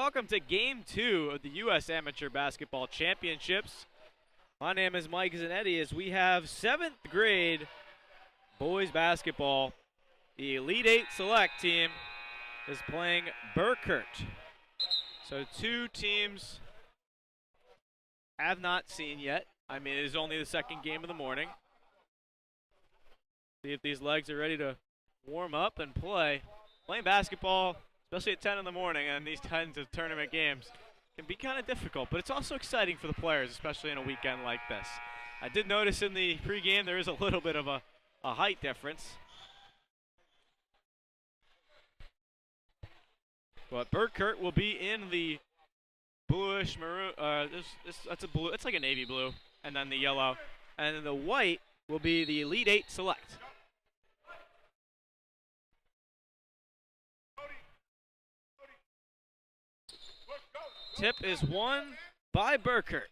welcome to Game 2 of the U.S. Amateur Basketball Championships. My name is Mike Zanetti as we have 7th grade boys basketball. The Elite 8 Select team is playing BERKUT. So two teams have not seen yet. I mean, it is only the second game of the morning. See if these legs are ready to warm up and play. Playing basketball, especially at 10 in the morning and these kinds of tournament games, can be kind of difficult, but it's also exciting for the players, especially in a weekend like this. I did notice in the pregame there is a little bit of a height difference. But BERKUT will be in the bluish maroon, that's a blue, it's like a navy blue, and then the yellow. And then the white will be the Elite 8 Select. Tip is won by BERKUT.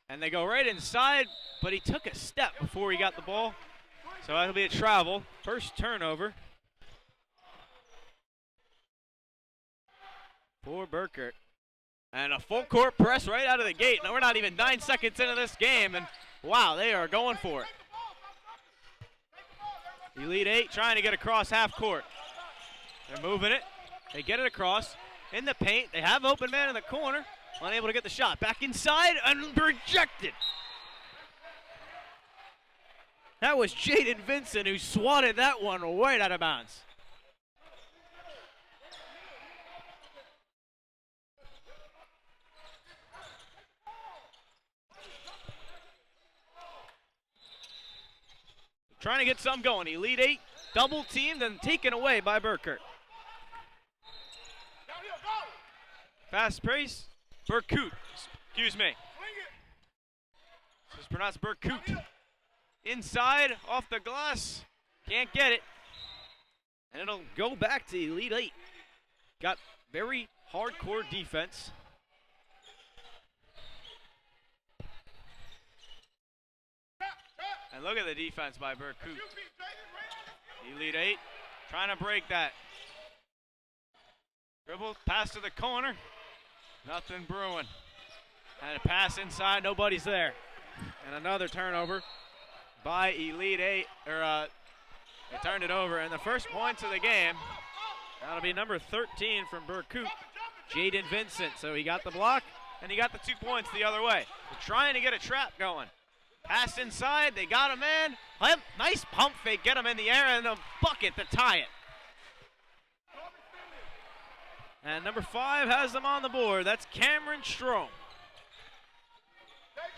And they go right inside, but he took a step before he got the ball. So that'll be a travel. First turnover for BERKUT. And a full court press right out of the gate. Now we're not even 9 seconds into this game, and wow, they are going for it. Elite 8 trying to get across half court. They're moving it. They get it across in the paint. They have open man in the corner. Unable to get the shot. Back inside and rejected. That was Jaden Vincent who swatted that one right out of bounds. Trying to get some going. Elite 8 double teamed and taken away by BERKUT. Fast pace, BERKUT, excuse me. This is pronounced BERKUT. Inside, off the glass, can't get it. And it'll go back to Elite 8. Got very hardcore defense. And look at the defense by BERKUT. Elite 8 trying to break that. Dribble, pass to the corner. Nothing brewing. And a pass inside, nobody's there. And another turnover by Elite 8. They turned it over. And the first points of the game, that'll be number 13 from BERKUT, Jaden Vincent. So he got the block, and he got the 2 points the other way. They're trying to get a trap going. Pass inside, they got him in. Nice pump fake, get him in the air, and a bucket to tie it. And number 5 has them on the board. That's Cameron Strom.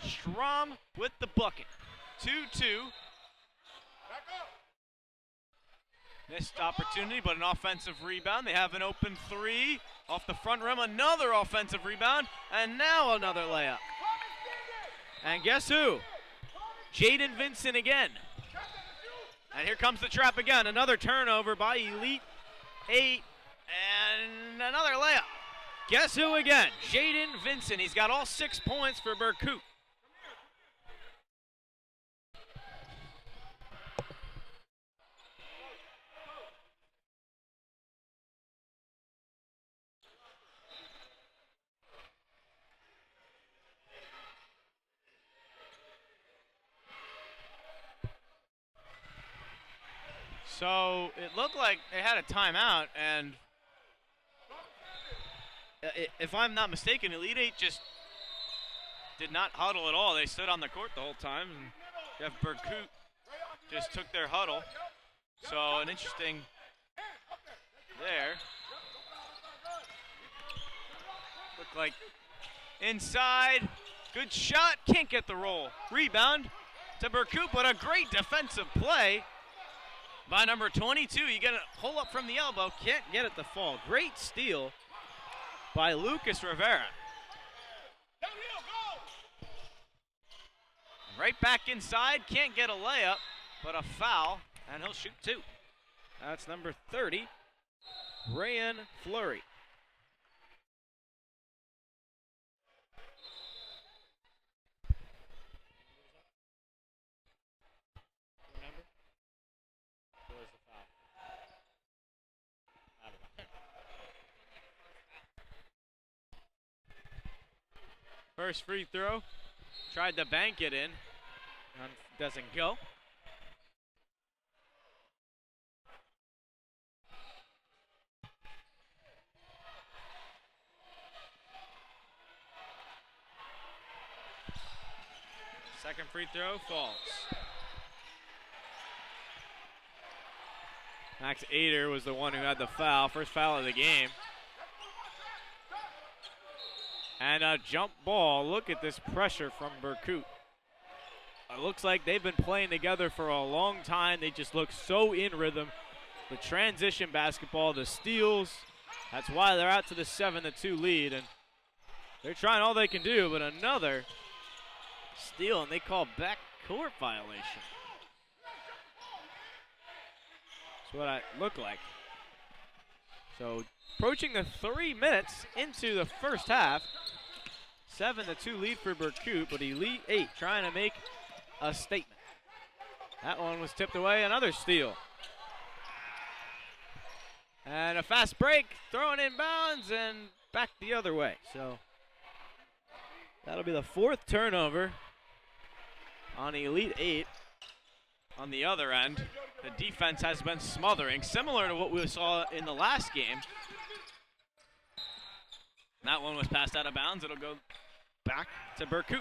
Strom with the bucket. 2-2. Missed opportunity, but an offensive rebound. They have an open 3 off the front rim. Another offensive rebound, and now another layup. And guess who? Jaden Vincent again. And here comes the trap again. Another turnover by Elite 8. And another layup. Guess who again? Jaden Vincent. He's got all 6 points for BERKUT. So it looked like they had a timeout, and if I'm not mistaken, Elite 8 just did not huddle at all. They stood on the court the whole time, and Jeff BERKUT just took their huddle. So an interesting there. Looked like inside, good shot, can't get the roll. Rebound to BERKUT, but a great defensive play by number 22. You get a pull up from the elbow, can't get it to fall. Great steal by Lucas Rivera. Right back inside, can't get a layup, but a foul, and he'll shoot 2. That's number 30, Rayan Fleury. First free throw. Tried to bank it in. Doesn't go. Second free throw falls. Max Ader was the one who had the foul. First foul of the game. And a jump ball. Look at this pressure from BERKUT. It looks like they've been playing together for a long time. They just look so in rhythm. The transition basketball, the steals. That's why they're out to the 7-2 lead. And they're trying all they can do, but another steal, and they call backcourt violation. That's what it looked like. So approaching the 3 minutes into the first half. 7-2 lead for BERKUT, but Elite 8 trying to make a statement. That one was tipped away, another steal. And a fast break, thrown in bounds and back the other way. So that'll be the 4th turnover on Elite 8. On the other end, the defense has been smothering, similar to what we saw in the last game. That one was passed out of bounds. It'll go back to BERKUT.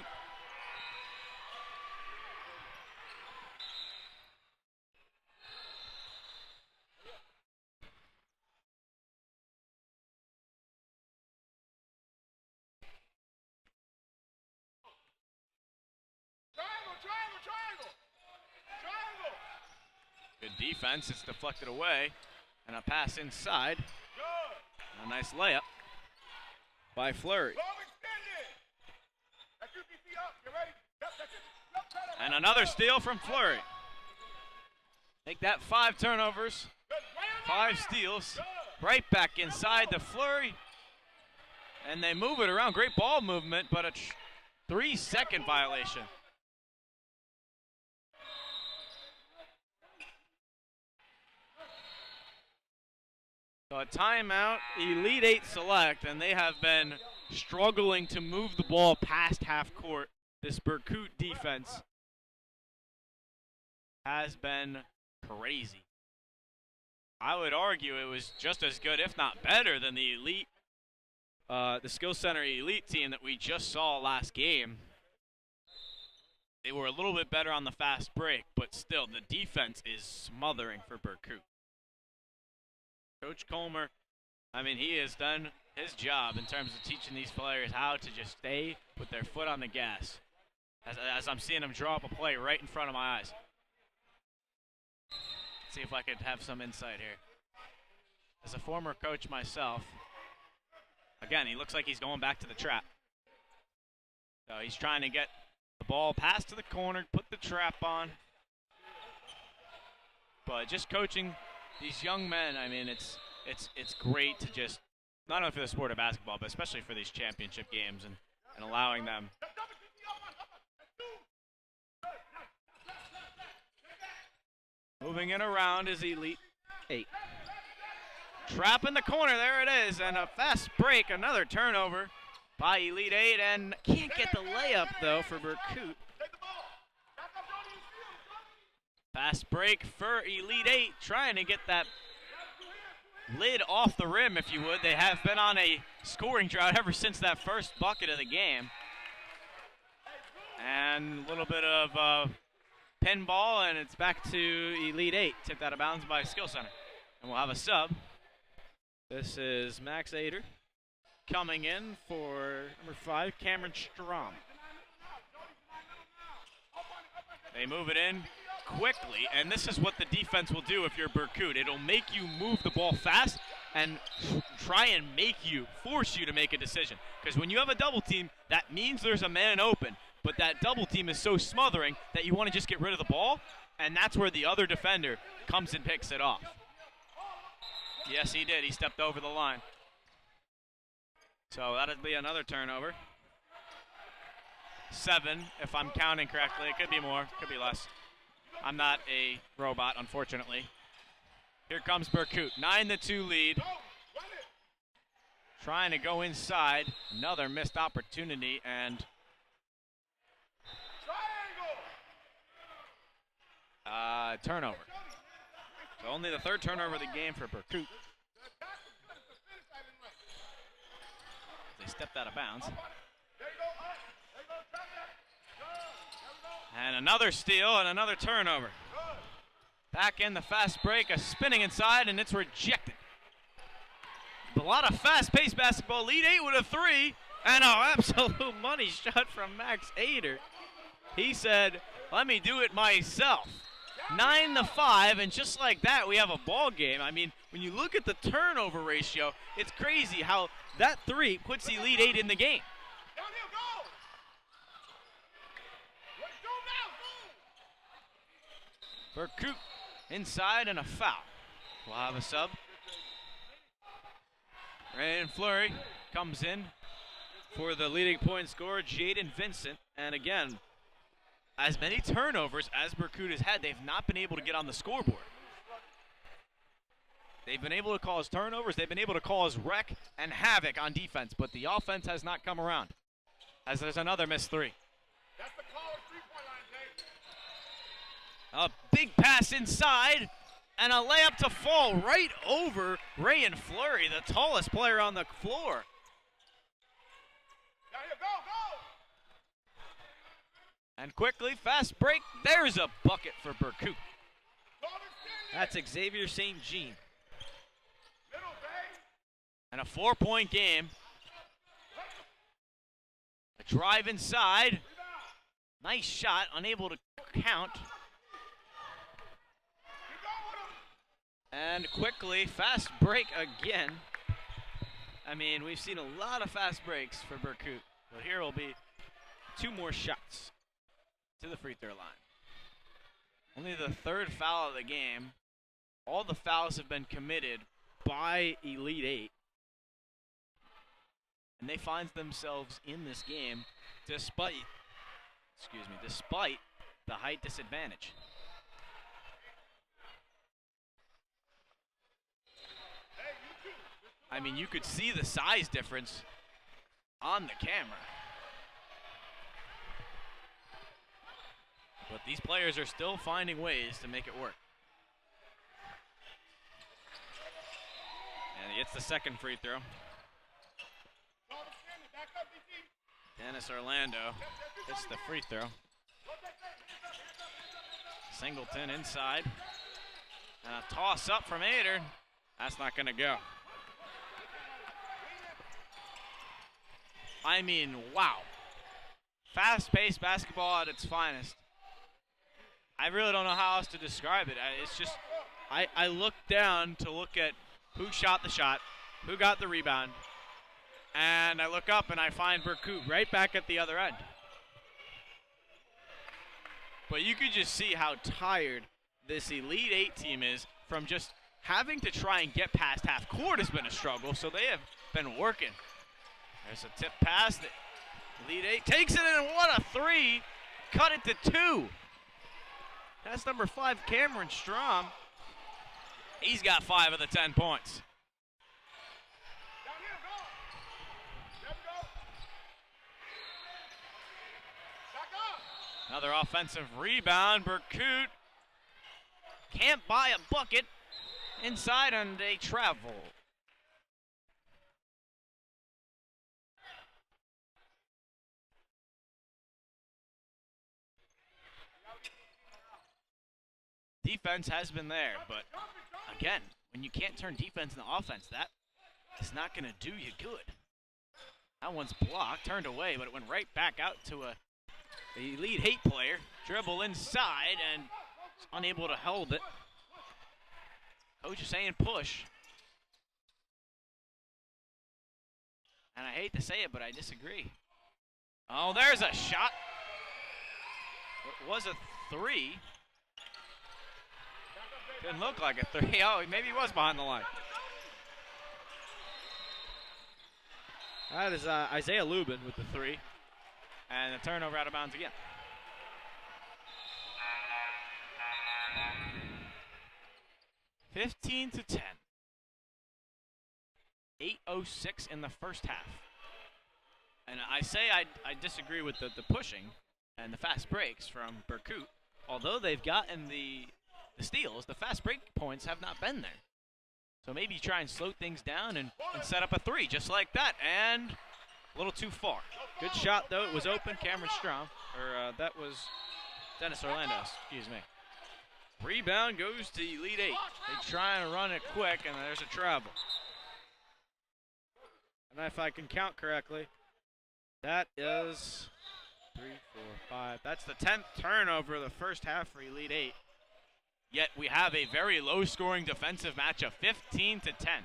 Good defense, it's deflected away, and a pass inside. A nice layup by Fleury. And another steal from Fleury. Make that 5 turnovers, 5 steals, right back inside to Fleury. And they move it around, great ball movement, but a 3-second violation. So a timeout, Elite 8 select, and they have been struggling to move the ball past half court. This BERKUT defense has been crazy. I would argue it was just as good, if not better, than the Elite, the Skill Center Elite team that we just saw last game. They were a little bit better on the fast break, but still, the defense is smothering for BERKUT. Coach Colmer, I mean, he has done his job in terms of teaching these players how to just stay with their foot on the gas. As I'm seeing him draw up a play right in front of my eyes. Let's see if I could have some insight here. As a former coach myself, again, he looks like he's going back to the trap. So he's trying to get the ball passed to the corner, put the trap on. But just coaching these young men, I mean, it's great to just, not only for the sport of basketball, but especially for these championship games and allowing them. Moving it around is Elite 8. Trap in the corner, there it is, and a fast break, another turnover by Elite 8, and can't get the layup, though, for BERKUT. Fast break for Elite 8, trying to get that lid off the rim, if you would. They have been on a scoring drought ever since that first bucket of the game. And a little bit of pinball, and it's back to Elite 8. Tipped out of bounds by Skill Center. And we'll have a sub. This is Max Ader coming in for number 5, Cameron Strom. They move it in quickly, and this is what the defense will do if you're BERKUT. It'll make you move the ball fast and try and force you to make a decision. Because when you have a double team, that means there's a man open. But that double team is so smothering that you want to just get rid of the ball, and that's where the other defender comes and picks it off. Yes, he did. He stepped over the line. So that'll be another turnover. 7, if I'm counting correctly. It could be more, could be less. I'm not a robot, unfortunately. Here comes BERKUT, 9-2 lead. trying to go inside. Another missed opportunity, and turnover. So only the third turnover of the game for BERKUT. They stepped out of bounds. And another steal and another turnover. Back in the fast break, a spinning inside, and it's rejected. A lot of fast-paced basketball. Lead 8 with a 3, and an absolute money shot from Max Ader. He said, let me do it myself. 9-5, and just like that, we have a ball game. I mean, when you look at the turnover ratio, it's crazy how that 3 puts the Lead 8 in the game. BERKUT inside and a foul. We'll have a sub. Ryan Fleury comes in for the leading point scorer, Jaden Vincent. And again, as many turnovers as BERKUT has had, they've not been able to get on the scoreboard. They've been able to cause turnovers, they've been able to cause wreck and havoc on defense, but the offense has not come around, as there's another missed 3. That's the college three-point A line, big pass inside, and a layup to fall right over Ryan Fleury, the tallest player on the floor. Now here, go! And quickly, fast break, there's a bucket for BERKUT. That's Xavier St. Jean. And a 4-point game. A drive inside. Nice shot, unable to count. And quickly, fast break again. I mean, we've seen a lot of fast breaks for BERKUT, but here will be 2 more shots to the free throw line. Only the 3rd foul of the game. All the fouls have been committed by Elite 8. And they find themselves in this game despite the height disadvantage. I mean, you could see the size difference on the camera. But these players are still finding ways to make it work. And he hits the second free throw. Dennis Orlando hits the free throw. Singleton inside. And a toss up from Ader. That's not going to go. I mean, wow. Fast-paced basketball at its finest. I really don't know how else to describe it. It's just, I look down to look at who shot the shot, who got the rebound, and I look up and I find BERKUT right back at the other end. But you could just see how tired this Elite 8 team is from just having to try and get past half court has been a struggle, so they have been working. There's a tip pass that Elite 8 takes it, and what a 3. Cut it to 2. That's number 5, Cameron Strom. He's got 5 of the 10 points. Another offensive rebound. BERKUT can't buy a bucket. Inside and a travel. Defense has been there, but again, when you can't turn defense into offense, that is not going to do you good. That one's blocked, turned away, but it went right back out to a Elite 8 player. Dribble inside and unable to hold it. Coach is saying push. And I hate to say it, but I disagree. Oh, there's a shot. It was a 3. Didn't look like a 3. Oh, maybe he was behind the line. That is Isaiah Lubin with the 3. And the turnover out of bounds again. (15-10). 8:06 in the first half. And I say I disagree with the pushing and the fast breaks from BERKUT. Although they've gotten the steals, the fast break points have not been there. So maybe try and slow things down and set up a three just like that. And a little too far. Good shot, though. It was open. Cameron Strom. That was Dennis Orlando, excuse me. Rebound goes to Elite Eight. They try and run it quick, and there's a travel. And if I can count correctly, that is 3, 4, 5. That's the 10th turnover of the first half for Elite Eight. Yet we have a very low-scoring defensive matchup, 15-10.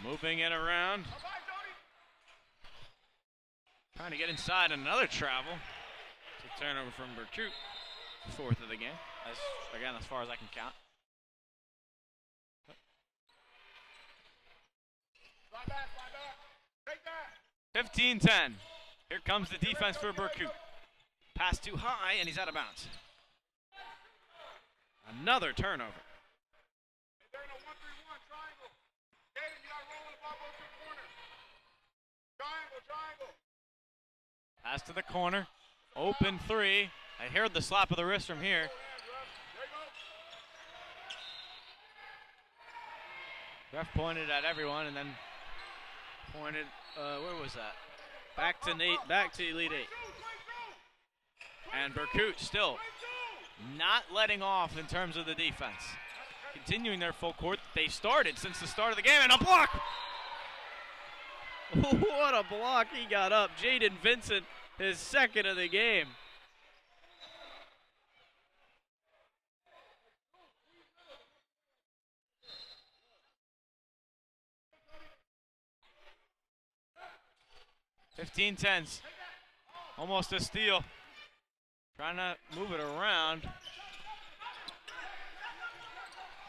Moving it around. Trying to get inside another travel. It's a turnover from BERKUT. Fourth of the game. Again, as far as I can count. 15-10. Here comes the defense for BERKUT. Pass too high, and he's out of bounds. Another turnover. Pass to the corner. Open three. I heard the slap of the wrist from here. Ref pointed at everyone and then pointed, where was that? Back to Elite Eight. And BERKUT still not letting off in terms of the defense. Continuing their full court. They started since the start of the game, and a block! What a block he got up. Jaden Vincent, his second of the game. (15-10s). Almost a steal. Trying to move it around.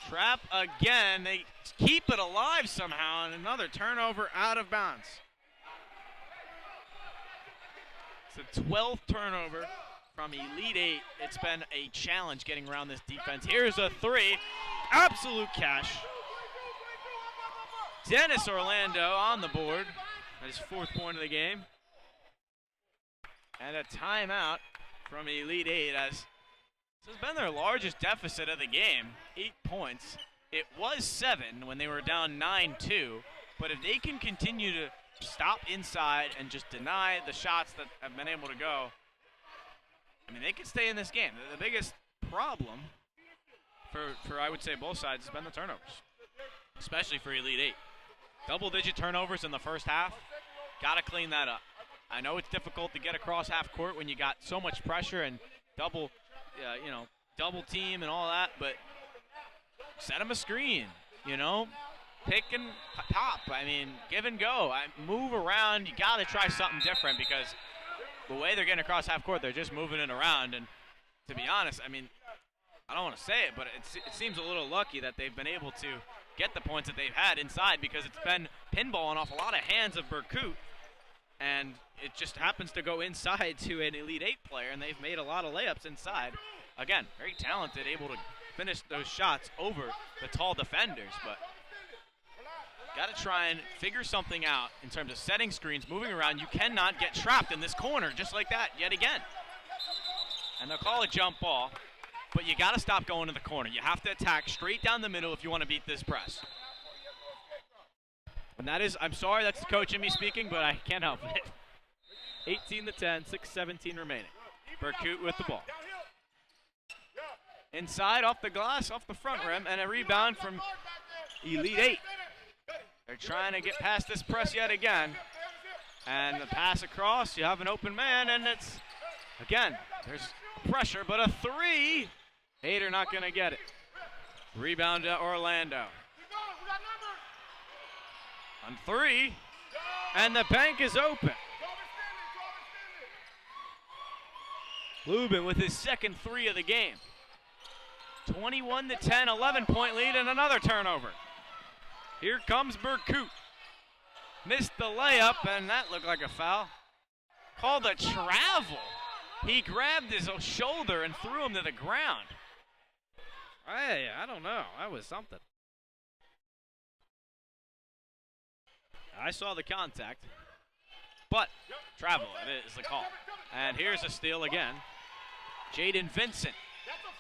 Trap again. They keep it alive somehow, and another turnover out of bounds. It's the 12th turnover from Elite Eight. It's been a challenge getting around this defense. Here's a three. Absolute cash. Dennis Orlando on the board. His fourth point of the game. And a timeout from Elite Eight, as this has been their largest deficit of the game, 8 points. It was 7 when they were down 9-2, but if they can continue to stop inside and just deny the shots that have been able to go, I mean, they can stay in this game. The biggest problem for I would say both sides has been the turnovers, especially for Elite Eight. Double-digit turnovers in the first half. Got to clean that up. I know it's difficult to get across half court when you got so much pressure and double team and all that, but set them a screen, pick and pop. I mean, give and go. Move around. You got to try something different because the way they're getting across half court, they're just moving it around. And to be honest, I mean, I don't want to say it, but it seems a little lucky that they've been able to get the points that they've had inside because it's been pinballing off a lot of hands of BERKUT. And it just happens to go inside to an Elite Eight player, and they've made a lot of layups inside. Again, very talented, able to finish those shots over the tall defenders, but got to try and figure something out in terms of setting screens, moving around. You cannot get trapped in this corner just like that yet again. And they'll call a jump ball, but you got to stop going to the corner. You have to attack straight down the middle if you want to beat this press. And that is, I'm sorry, that's the coach in me speaking, but I can't help it. 18-10, 6:17 remaining. BERKUT with the ball. Inside, off the glass, off the front rim, and a rebound from Elite Eight. They're trying to get past this press yet again. And the pass across, you have an open man, and it's, again, there's pressure, but a three. Hader not going to get it. Rebound to Orlando. On three, and the bank is open. Lubin with his second three of the game. 21-10, 11-point lead, and another turnover. Here comes BERKUT. Missed the layup, and that looked like a foul. Called a travel. He grabbed his shoulder and threw him to the ground. Hey, I don't know. That was something. I saw the contact, but travel, it is the call. And here's a steal again. Jaden Vincent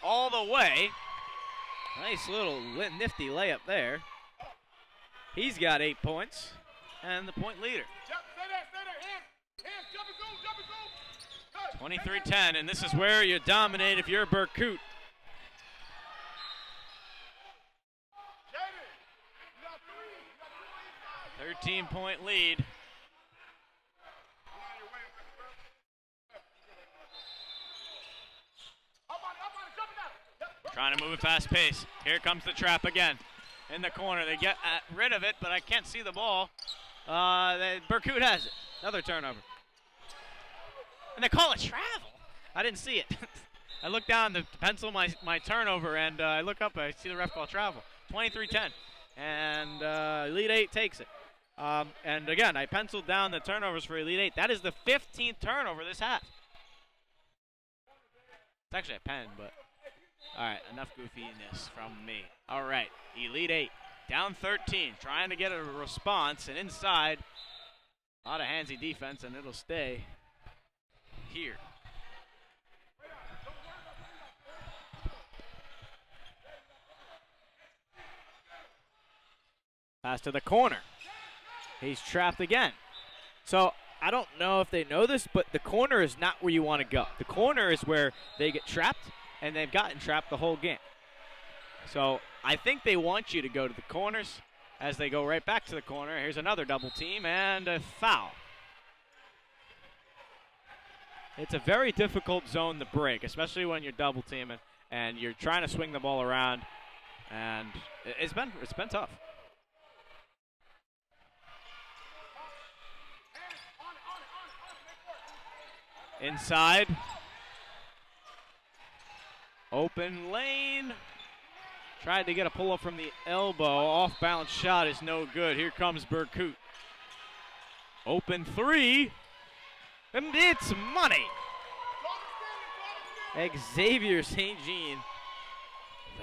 all the way. Nice little nifty layup there. He's got 8 points and the point leader. 23-10, and this is where you dominate if you're BERKUT. 13-point lead. Trying to move it fast pace. Here comes the trap again. In the corner. They get rid of it, but I can't see the ball. BERKUT has it. Another turnover. And they call it travel. I didn't see it. I look down to pencil my turnover, and I look up, I see the ref call travel. 23-10. And Elite 8 takes it. And again, I penciled down the turnovers for Elite 8. That is the 15th turnover this half. It's actually a pen, but all right, enough goofiness from me. All right, Elite 8 down 13, trying to get a response, and inside, a lot of handsy defense, and it'll stay here. Pass to the corner. He's trapped again. So I don't know if they know this, but the corner is not where you want to go. The corner is where they get trapped, and they've gotten trapped the whole game. So I think they want you to go to the corners as they go right back to the corner. Here's another double team and a foul. It's a very difficult zone to break, especially when you're double teaming and you're trying to swing the ball around, and it's been tough. Inside. Open lane. Tried to get a pull-up from the elbow. Off-balance shot is no good. Here comes BERKUT. Open three. And it's money. Xavier St. Jean.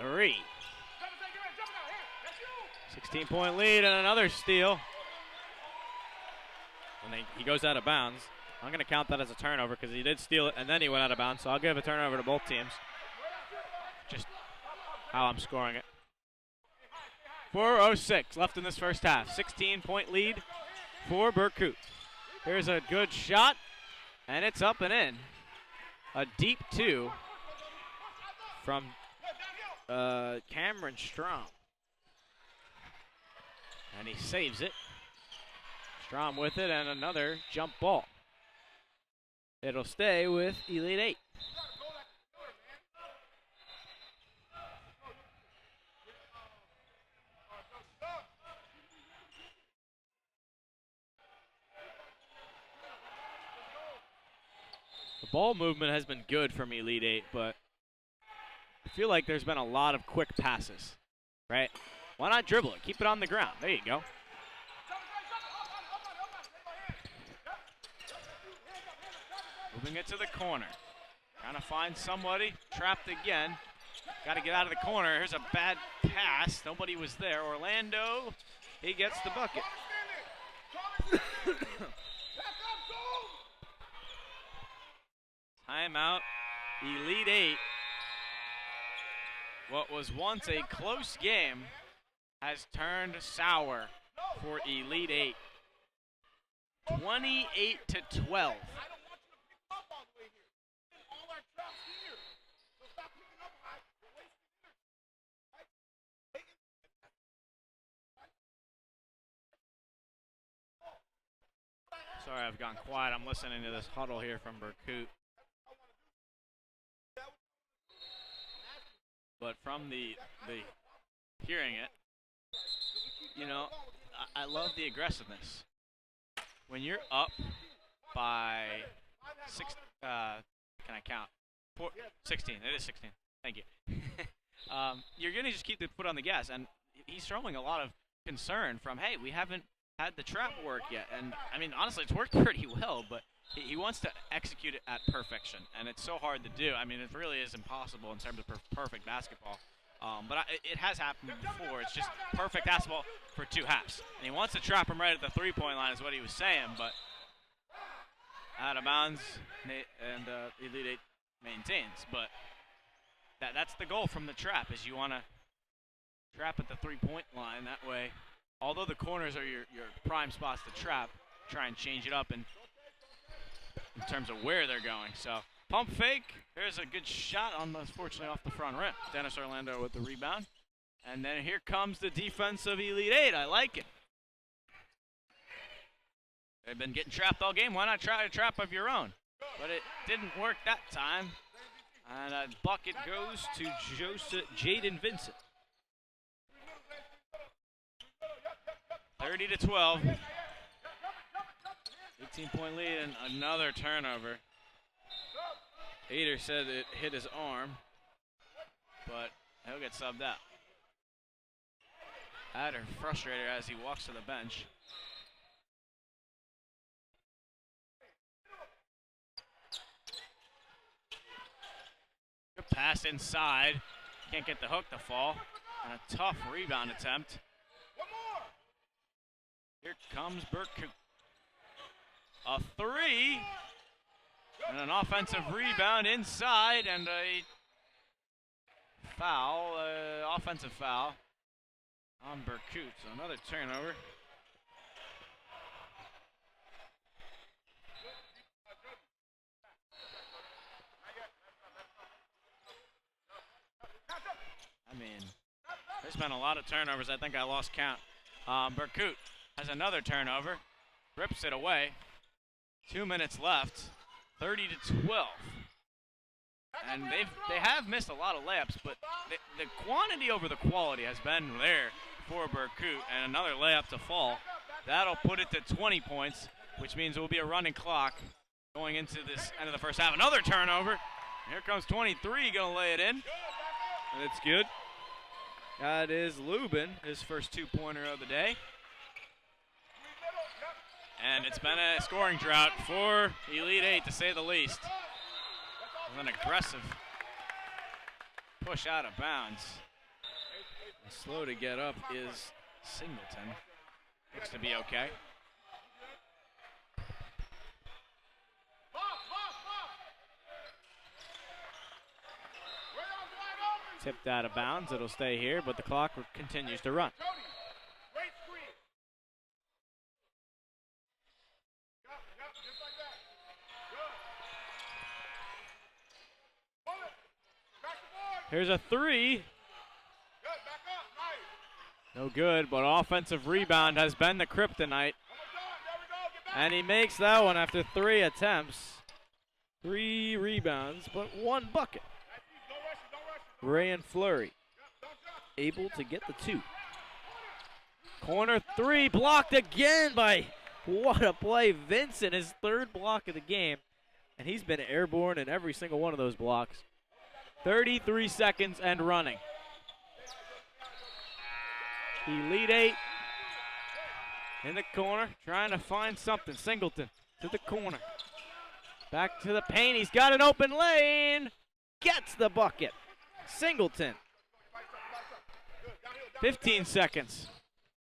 3. 16-point lead and another steal. And he goes out of bounds. I'm going to count that as a turnover because he did steal it and then he went out of bounds. So I'll give a turnover to both teams. Just how I'm scoring it. 4:06 left in this first half. 16-point lead for BERKUT. Here's a good shot, and it's up and in. A deep 2 from Cameron Strom. And he saves it. Strom with it, and another jump ball. It'll stay with Elite 8. The ball movement has been good from Elite 8, but I feel like there's been a lot of quick passes, right? Why not dribble it? Keep it on the ground. There you go. Moving it to the corner. Trying to find somebody. Trapped again. Got to get out of the corner. Here's a bad pass. Nobody was there. Orlando, he gets the bucket. Timeout. Elite 8. What was once a close game has turned sour for Elite 8. 28-12. Sorry, I've gone quiet. I'm listening to this huddle here from BERKUT. But from the hearing it, you know, I love the aggressiveness. When you're up by 6, can I count? 16. It is 16. Thank you. You're going to just keep the foot on the gas. And he's showing a lot of concern from, hey, we haven't had the trap work yet. And, I mean, honestly, it's worked pretty well. But he wants to execute it at perfection, and it's so hard to do. I mean, it really is impossible in terms of perfect basketball. But it has happened before. It's just perfect basketball for 2 halves. And he wants to trap him right at the 3-point line is what he was saying, but out of bounds, and Elite Eight maintains. But that's the goal from the trap, is you want to trap at the 3-point line. That way, although the corners are your prime spots to trap, try and change it up in terms of where they're going. So pump fake. There's a good shot, unfortunately off the front rim. Dennis Orlando with the rebound. And then here comes the defense of Elite Eight. I like it. They've been getting trapped all game. Why not try a trap of your own? But it didn't work that time. And a bucket goes to Jaden Vincent. 30-12. 18-point lead and another turnover. Hader said it hit his arm, but he'll get subbed out. Hader frustrated as he walks to the bench. Good pass inside. Can't get the hook to fall. And a tough rebound attempt. Here comes BERKUT. A 3. And an offensive rebound inside and a foul, offensive foul on BERKUT. So another turnover. I mean, there's been a lot of turnovers. I think I lost count. BERKUT has another turnover, rips it away. 2 minutes left, 30-12. And they have missed a lot of layups, but the quantity over the quality has been there for BERKUT, and another layup to fall. That'll put it to 20 points, which means it will be a running clock going into this end of the first half. Another turnover. Here comes 23, gonna lay it in. And it's good. That is Lubin, his first 2-pointer of the day. And it's been a scoring drought for Elite Eight, to say the least. An aggressive push out of bounds. And slow to get up is Singleton. Looks to be okay. Tipped out of bounds. It'll stay here, but the clock continues to run. Here's a 3. No good, but offensive rebound has been the kryptonite. And he makes that one after 3 attempts. 3 rebounds, but 1 bucket. Ray Fleury able to get the 2. Corner 3 blocked again by, what a play, Vincent, his 3rd block of the game. And he's been airborne in every single one of those blocks. 33 seconds and running. Elite Eight in the corner, trying to find something. Singleton to the corner. Back to the paint. He's got an open lane. Gets the bucket. Singleton. 15 seconds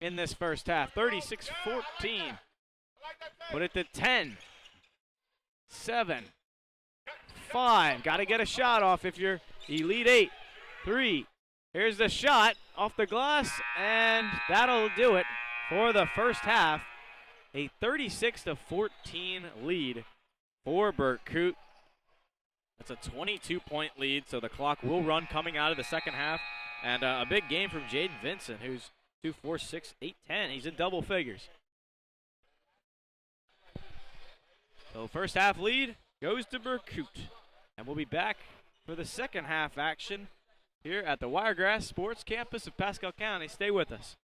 in this first half. 36-14. Put it to 10. 7. 5. Got to get a shot off if you're Elite Eight. 3. Here's the shot off the glass, and that'll do it for the first half. A 36-14 lead for BERKUT. That's a 22-point lead, so the clock will run coming out of the second half. And a big game from Jaden Vincent, who's 2, 4, 6, 8, 10. He's in double figures. So first half lead goes to BERKUT. And we'll be back for the second half action here at the Wiregrass Sports Campus of Pasco County. Stay with us.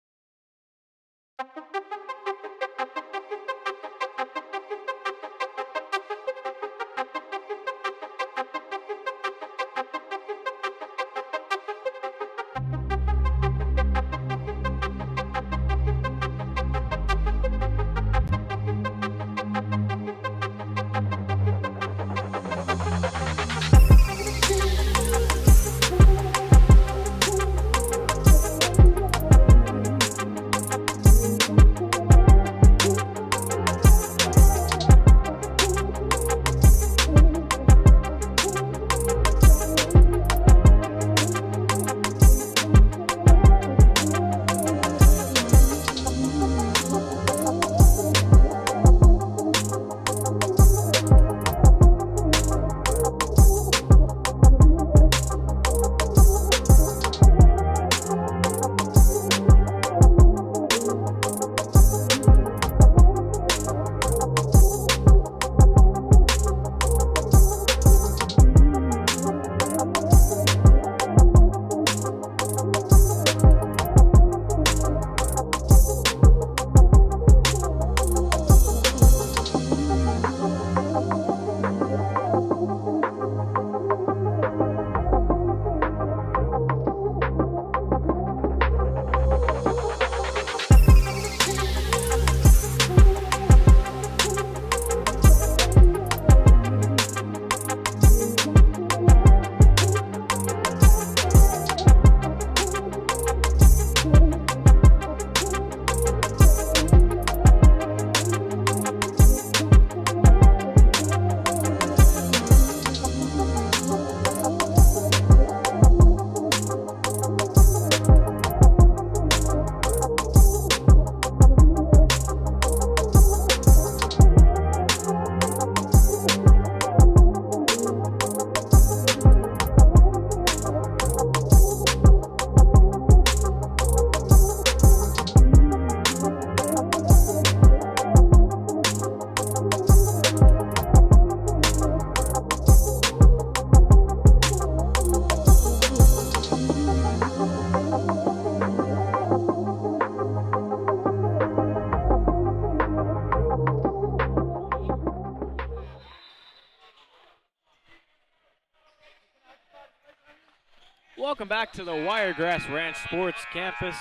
Welcome back to the Wiregrass Ranch Sports Campus.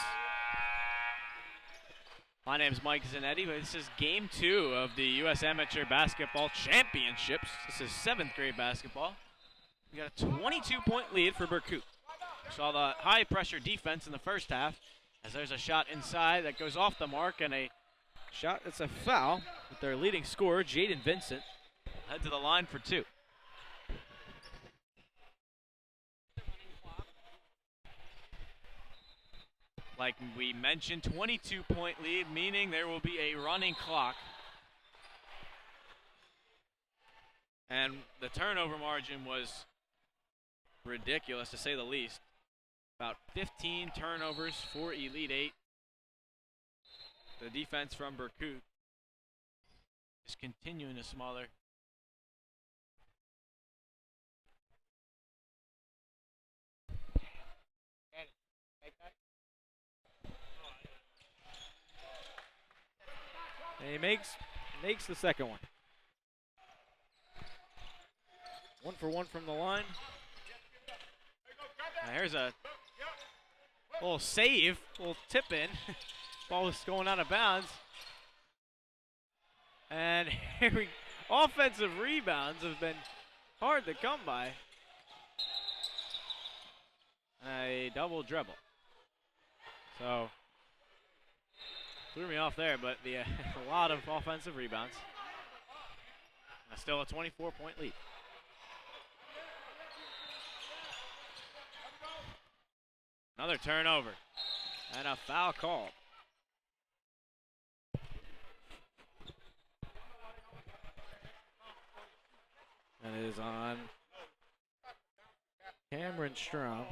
My name is Mike Zanetti. This is game 2 of the U.S. Amateur Basketball Championships. This is 7th grade basketball. We got a 22-point lead for BERKUT. Saw the high-pressure defense in the first half, as there's a shot inside that goes off the mark, and a shot that's a foul with their leading scorer, Jaden Vincent, head to the line for 2. Like we mentioned, 22-point lead, meaning there will be a running clock. And the turnover margin was ridiculous, to say the least. About 15 turnovers for Elite 8. The defense from BERKUT is continuing to smother. And he makes the second one. 1 for 1 from the line. Now here's a little save, little tip in. Ball was going out of bounds. And here offensive rebounds have been hard to come by. A double dribble. So threw me off there, but a lot of offensive rebounds. And still a 24-point lead. Another turnover and a foul called. And it is on Cameron Strom.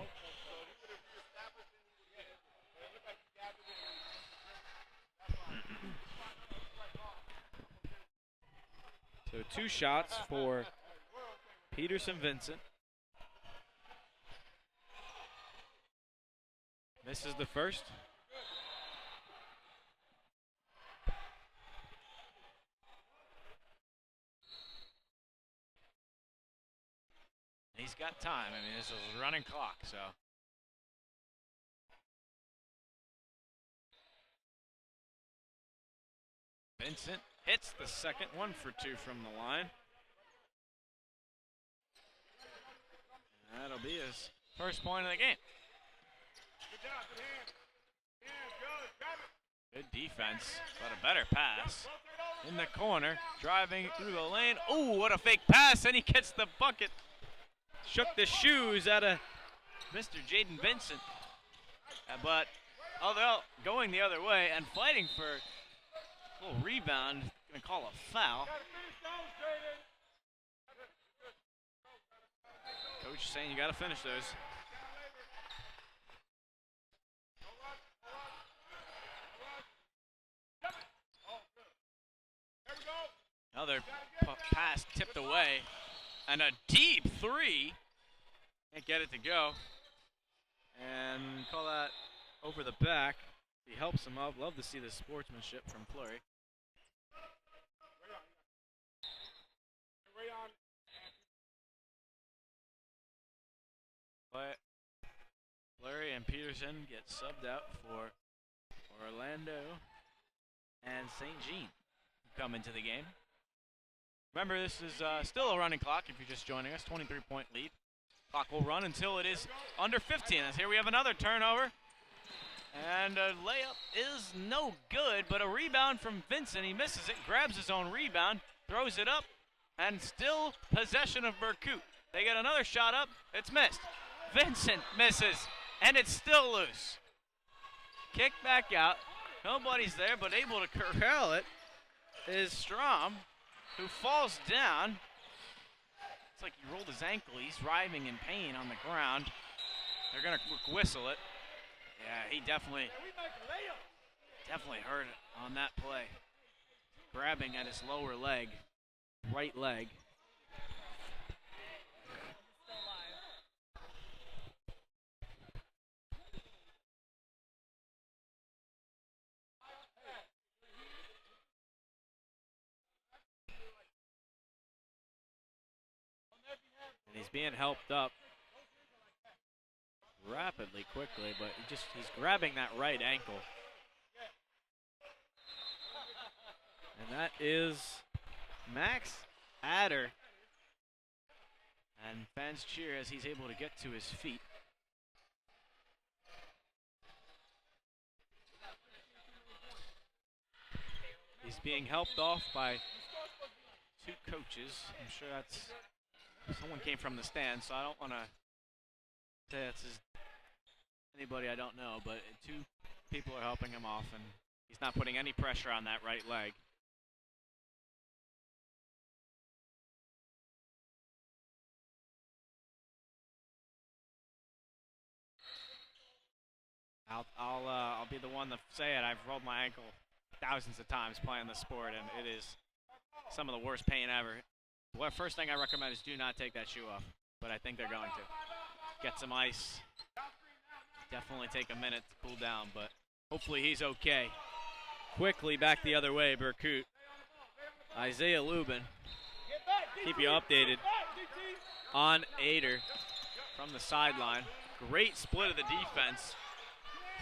So 2 shots for Peterson Vincent. Misses the first. He's got time. I mean, this is a running clock, so. Vincent hits the second, 1 for 2 from the line. And that'll be his first point of the game. Good defense, but a better pass. In the corner, driving through the lane. Oh, what a fake pass, and he gets the bucket. Shook the shoes out of Mr. Jaden Vincent. But going the other way and fighting for a little rebound. Gonna call a foul. Coach saying you gotta finish those. Another pass tipped away, and a deep 3. Can't get it to go. And call that over the back. He helps him up. Love to see the sportsmanship from Fleury. But Fleury and Peterson get subbed out for Orlando and St. Jean come into the game. Remember, this is still a running clock if you're just joining us, 23-point lead. Clock will run until it is under 15. As here we have another turnover. And a layup is no good, but a rebound from Vincent. He misses it, grabs his own rebound, throws it up, and still possession of BERKUT. They get another shot up, it's missed. Vincent misses, and it's still loose. Kick back out. Nobody's there, but able to corral it is Strom, who falls down. It's like he rolled his ankle. He's writhing in pain on the ground. They're going to whistle it. Yeah, he definitely hurt on that play. Grabbing at his lower leg, right leg. And he's being helped up. rapidly, quickly, but he's grabbing that right ankle. And that is Max Adder. And fans cheer as he's able to get to his feet. He's being helped off by 2 coaches. I'm sure that's someone came from the stand, so I don't want to say it's anybody I don't know, but 2 people are helping him off, and he's not putting any pressure on that right leg. I'll be the one to say it. I've rolled my ankle thousands of times playing the sport, and it is some of the worst pain ever. Well, first thing I recommend is do not take that shoe off, but I think they're going to. Get some ice. Definitely take a minute to cool down, but hopefully he's okay. Quickly back the other way, BERKUT. Isaiah Lubin. Keep you updated on Ader from the sideline. Great split of the defense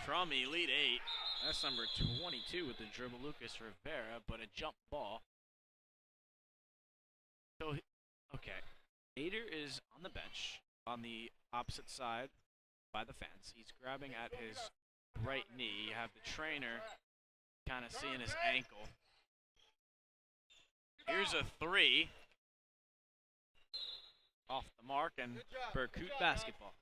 from Elite 8. That's number 22 with the dribble, Lucas Rivera, but a jump ball. So, okay. Ader is on the bench on the opposite side by the fence. He's grabbing at his right knee. You have the trainer kind of seeing his ankle. Here's a 3. Off the mark, and BERKUT basketball.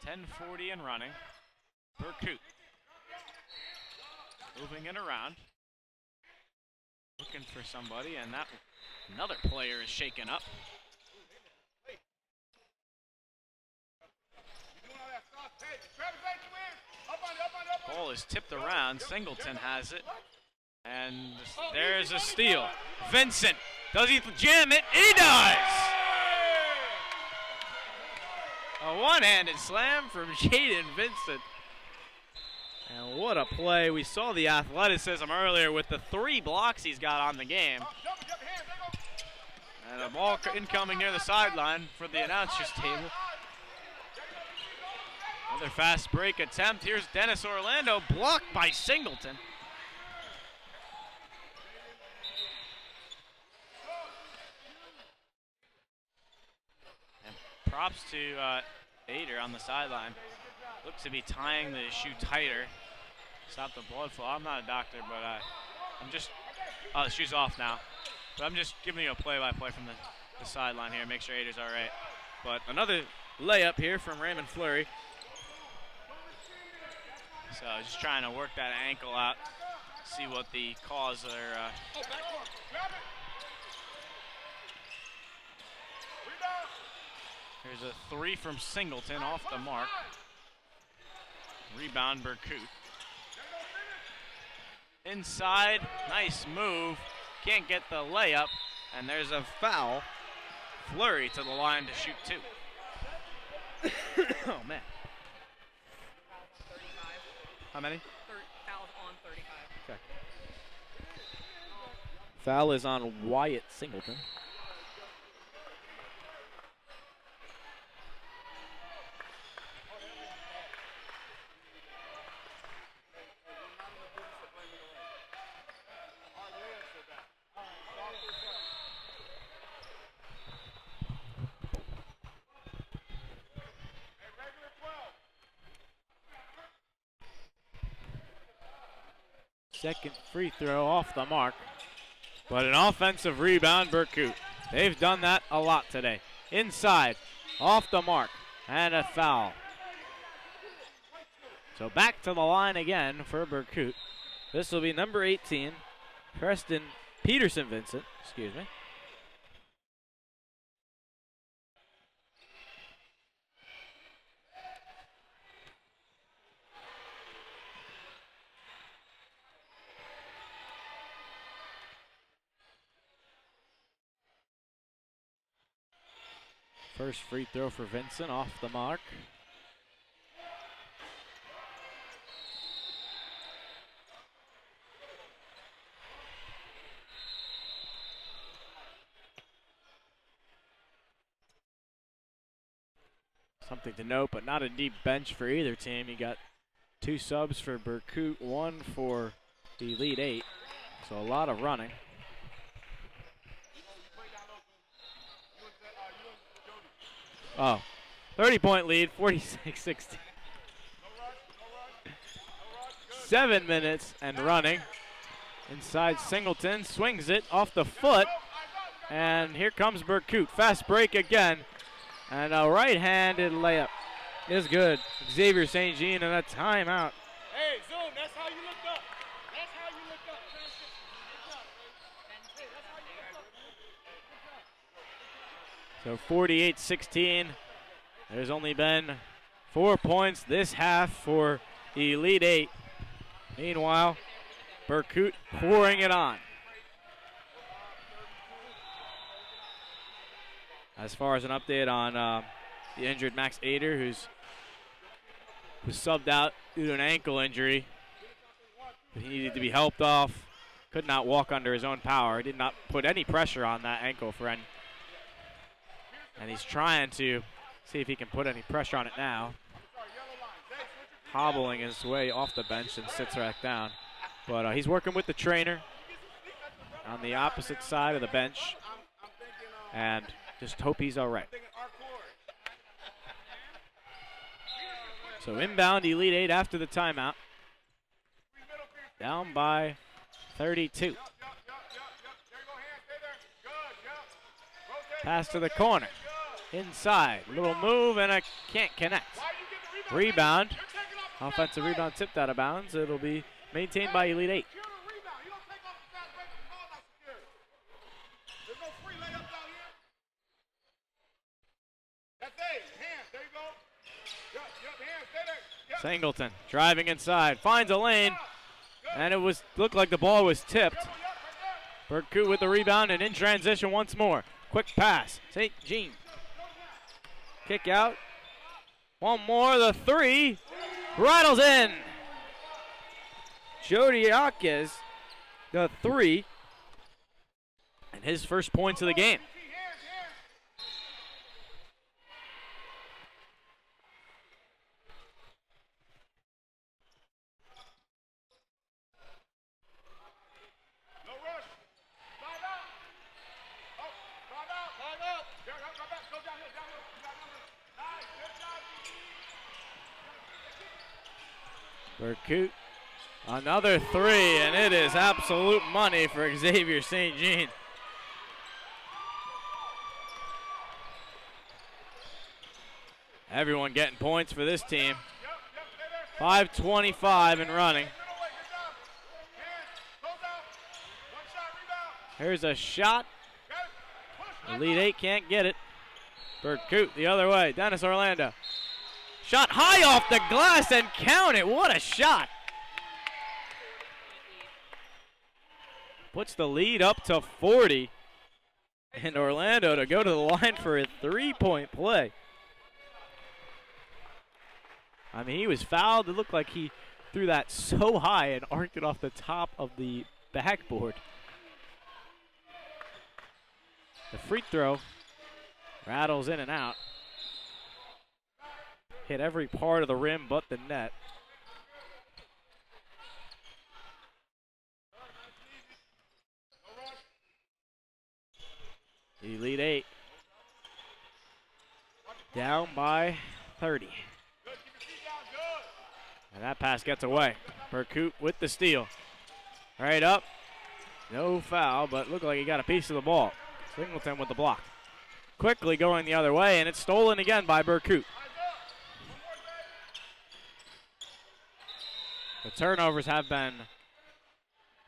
10:40 and running. BERKUT moving it around, looking for somebody, and that another player is shaken up. Ball is tipped around. Singleton has it, and there's a steal. Vincent, does he jam it? He does! A one-handed slam from Jaden Vincent. And what a play. We saw the athleticism earlier with the 3 blocks he's got on the game. And a ball incoming near the sideline for the announcers table. Another fast break attempt. Here's Dennis Orlando, blocked by Singleton. And props to Ader on the sideline. Looks to be tying the shoe tighter. Stop the blood flow. I'm not a doctor, but I'm just, the shoe's off now. But I'm just giving you a play-by-play from the sideline here, make sure Ader's all right. But another layup here from Raymond Fleury. So just trying to work that ankle out, see what the cause are. Here's a 3 from Singleton off the mark. Rebound BERKUT. Inside, nice move. Can't get the layup, and there's a foul. Fleury to the line to shoot 2. Oh, man. How many? Foul on 35. Okay. Foul is on Wyatt Singleton. Second free throw off the mark, but an offensive rebound, BERKUT. They've done that a lot today. Inside, off the mark, and a foul. So back to the line again for BERKUT. This will be number 18, Preston Peterson Vincent, excuse me. First free throw for Vincent off the mark. Something to note, but not a deep bench for either team. You got 2 subs for BERKUT, 1 for the Elite 8. So a lot of running. Oh, 30-point lead, 46-16. 7 minutes and running. Inside Singleton, swings it off the foot. And here comes BERKUT. Fast break again. And a right-handed layup is good. Xavier St. Jean and a timeout. Hey, Zoom, that's how you look up. That's how you look up. So 48-16. There's only been 4 points this half for Elite 8. Meanwhile, BERKUT pouring it on. As far as an update on the injured Max Ader, who was subbed out due to an ankle injury. He needed to be helped off. Could not walk under his own power. Did not put any pressure on that ankle for any. And he's trying to see if he can put any pressure on it now. Hobbling his way off the bench and sits back down. But he's working with the trainer on the opposite side of the bench. And just hope he's all right. So inbound Elite 8 after the timeout. Down by 32. Pass to the corner. Inside. Little move and I can't connect. Rebound. Offensive rebound tipped out of bounds. It'll be maintained by Elite 8. Singleton driving inside, finds a lane, and looked like the ball was tipped. BERKUT with the rebound and in transition once more. Quick pass, St. Jean. Kick out. One more, the 3. Rattles in. Jody Yaquez, the 3. And his first points of the game. BERKUT, another 3, and it is absolute money for Xavier St. Jean. Everyone getting points for this team. 5:25 and running. Here's a shot. Elite 8 can't get it. BERKUT the other way. Dennis Orlando. Shot high off the glass and count it. What a shot. Puts the lead up to 40. And Orlando to go to the line for a 3-point play. I mean, he was fouled. It looked like he threw that so high and arced it off the top of the backboard. The free throw rattles in and out. Hit every part of the rim but the net. Elite 8 down by 30. And that pass gets away. BERKUT with the steal. Right up. No foul, but looked like he got a piece of the ball. Singleton with the block. Quickly going the other way, and it's stolen again by BERKUT. The turnovers have been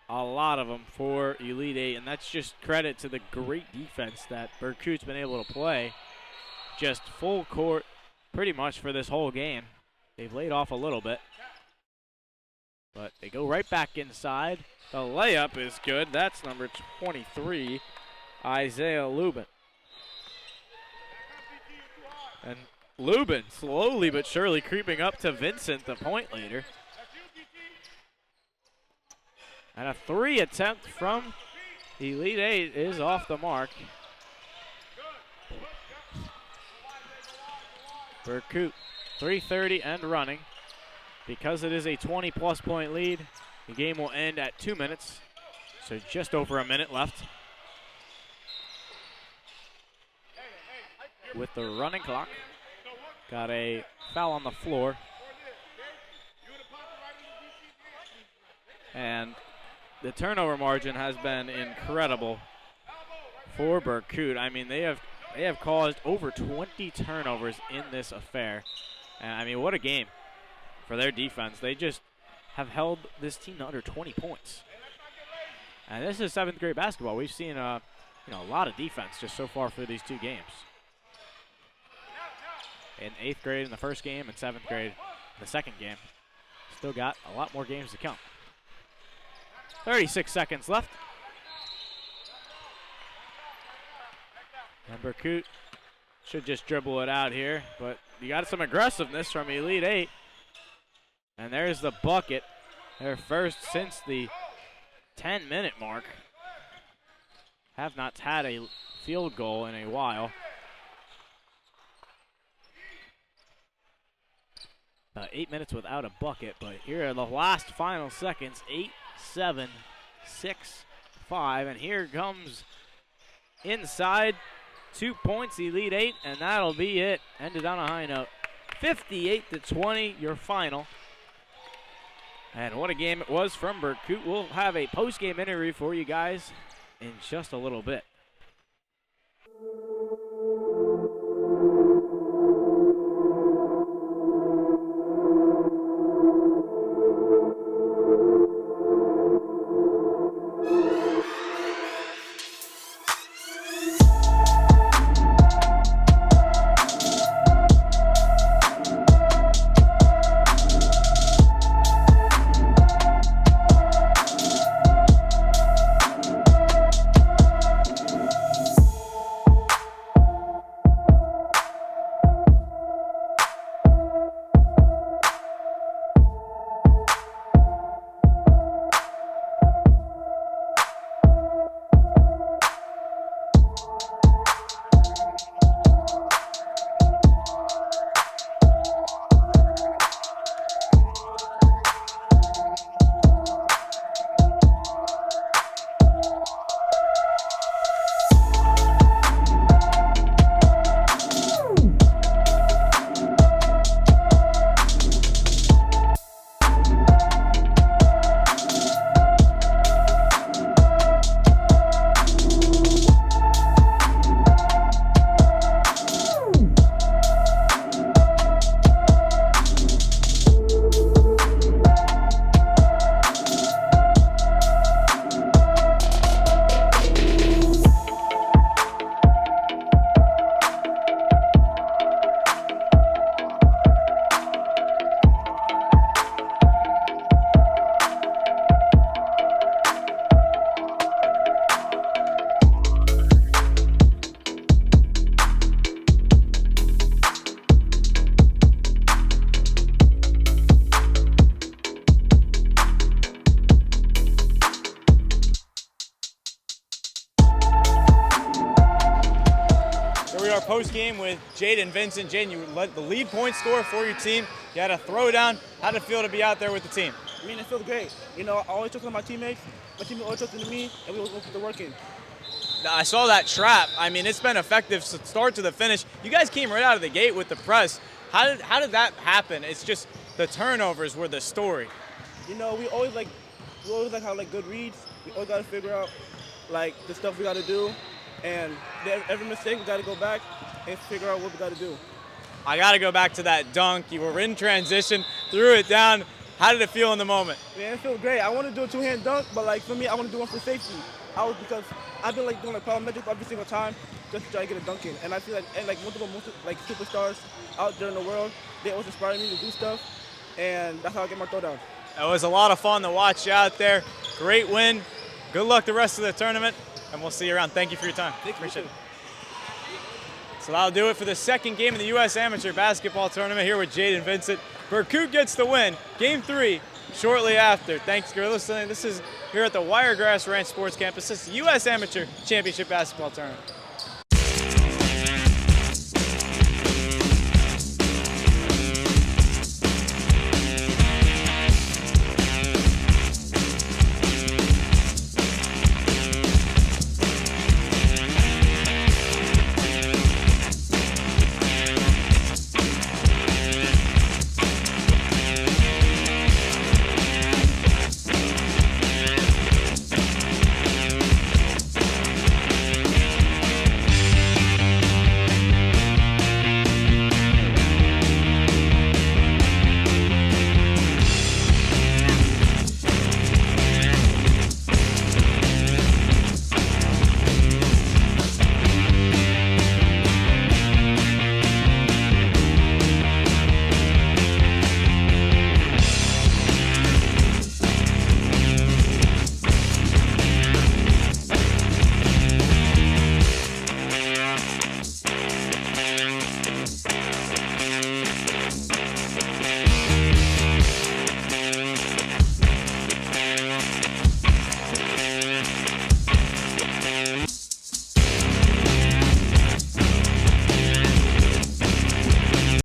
a lot of them for Elite 8, and that's just credit to the great defense that BERKUT's been able to play. Just full court pretty much for this whole game. They've laid off a little bit, but they go right back inside. The layup is good. That's number 23, Isaiah Lubin. And Lubin slowly but surely creeping up to Vincent, the point leader. And a 3 attempt from Elite 8 is off the mark. BERKUT 3:30 and running. Because it is a 20-plus point lead, the game will end at 2 minutes, so just over a minute left. With the running clock, got a foul on the floor. And the turnover margin has been incredible for BERKUT. I mean, they have caused over 20 turnovers in this affair. And I mean, what a game for their defense. They just have held this team to under 20 points. And this is 7th grade basketball. We've seen a lot of defense just so far for these 2 games. In 8th grade in the first game and 7th grade in the second game. Still got a lot more games to come. 36 seconds left. And BERKUT should just dribble it out here, but you got some aggressiveness from Elite 8. And there's the bucket. Their first since the 10-minute mark. Have not had a field goal in a while. About 8 minutes without a bucket, but here are the last final seconds. 8, 7, 6, 5, and here comes inside 2 points, Elite 8, and that'll be it. Ended on a high note. 58-20, your final. And what a game it was from BERKUT. We'll have a post-game interview for you guys in just a little bit. Post-game with Jaden Vincent. Jaden, you led the lead point scorer for your team. You had a throwdown. How did it feel to be out there with the team? I mean, it feels great. You know, I always trust in my teammates. My teammates always trust in me, and we always put the work in. I saw that trap. I mean, it's been effective start to the finish. You guys came right out of the gate with the press. How did that happen? It's just the turnovers were the story. You know, we always have good reads. We always got to figure out the stuff we got to do. And every mistake, we got to go back and figure out what we got to do. I got to go back to that dunk. You were in transition, threw it down. How did it feel in the moment? Man, it feels great. I want to do a two-hand dunk, but for me, I want to do one for safety. Because I've been doing plyometrics every single time just to try to get a dunk in. And I feel multiple superstars out there in the world, they always inspire me to do stuff, and that's how I get my throwdown. It was a lot of fun to watch you out there. Great win. Good luck the rest of the tournament. And we'll see you around. Thank you for your time. Appreciate it. So that'll do it for the second game of the U.S. Amateur Basketball Tournament here with Jaden Vincent. BERKUT gets the win. Game 3 shortly after. Thanks for listening. This is here at the Wiregrass Ranch Sports Campus. This is the U.S. Amateur Championship Basketball Tournament.